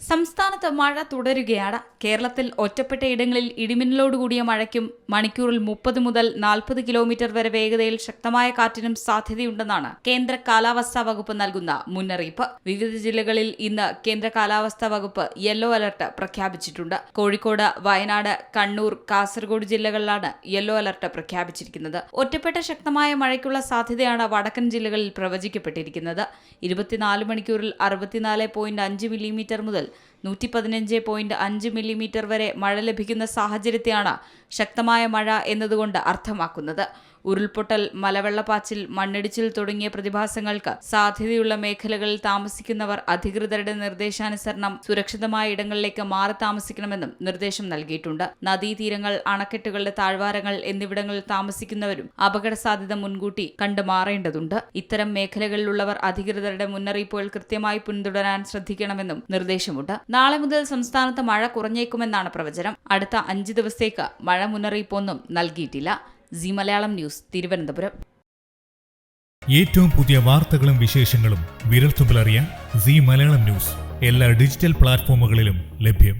സംസ്ഥാനത്ത് മഴ തുടരുകയാണ്. കേരളത്തിൽ ഒറ്റപ്പെട്ട ഇടങ്ങളിൽ ഇടിമിന്നലോടുകൂടിയ മഴയ്ക്കും മണിക്കൂറിൽ 30 മുതൽ 40 കിലോമീറ്റർ വരെ വേഗതയിൽ ശക്തമായ കാറ്റിനും സാധ്യതയുണ്ടെന്നാണ് കേന്ദ്ര കാലാവസ്ഥാ വകുപ്പ് നൽകുന്ന മുന്നറിയിപ്പ്. വിവിധ ജില്ലകളിൽ ഇന്ന് കേന്ദ്ര കാലാവസ്ഥാ വകുപ്പ് യെല്ലോ അലർട്ട് പ്രഖ്യാപിച്ചിട്ടുണ്ട്. കോഴിക്കോട്, വയനാട്, കണ്ണൂർ, കാസർഗോഡ് ജില്ലകളിലാണ് യെല്ലോ അലർട്ട് പ്രഖ്യാപിച്ചിരിക്കുന്നത്. ഒറ്റപ്പെട്ട ശക്തമായ മഴയ്ക്കുള്ള സാധ്യതയാണ് വടക്കൻ ജില്ലകളിൽ പ്രവചിക്കപ്പെട്ടിരിക്കുന്നത്. 24 മണിക്കൂറിൽ 64.5 മില്ലിമീറ്റർ മുതൽ 115.5 മില്ലിമീറ്റർ വരെ മഴ ലഭിക്കുന്ന സാഹചര്യത്തെയാണ് ശക്തമായ മഴ എന്നതുകൊണ്ട് അർത്ഥമാക്കുന്നത്. ഉരുൾപൊട്ടൽ, മലവെള്ളപ്പാച്ചിൽ, മണ്ണിടിച്ചിൽ തുടങ്ങിയ പ്രതിഭാസങ്ങൾക്ക് സാധ്യതയുള്ള മേഖലകളിൽ താമസിക്കുന്നവർ അധികൃതരുടെ നിർദ്ദേശാനുസരണം സുരക്ഷിതമായ ഇടങ്ങളിലേക്ക് മാറി താമസിക്കണമെന്നും നിർദ്ദേശം നൽകിയിട്ടുണ്ട്. നദീതീരങ്ങൾ, അണക്കെട്ടുകളുടെ താഴ്വാരങ്ങൾ എന്നിവിടങ്ങളിൽ താമസിക്കുന്നവരും അപകട സാധ്യത മുൻകൂട്ടി കണ്ടു മാറേണ്ടതുണ്ട്. ഇത്തരം മേഖലകളിലുള്ളവർ അധികൃതരുടെ മുന്നറിയിപ്പുകൾ കൃത്യമായി പിന്തുടരാൻ ശ്രദ്ധിക്കണമെന്നും നിർദ്ദേശമുണ്ട്. നാളെ മുതൽ സംസ്ഥാനത്ത് മഴ കുറഞ്ഞേക്കുമെന്നാണ് പ്രവചനം. അടുത്ത 5 ദിവസത്തേക്ക് മഴ മുന്നറിയിപ്പൊന്നും നൽകിയിട്ടില്ല. Zee Malayalam news, Thiruvananthapuram. ഏറ്റവും പുതിയ വാർത്തകളും വിശേഷങ്ങളും വിരൽത്തുമ്പിലറിയാൻ സീ മലയാളം ന്യൂസ് എല്ലാ ഡിജിറ്റൽ പ്ലാറ്റ്ഫോമുകളിലും ലഭ്യം.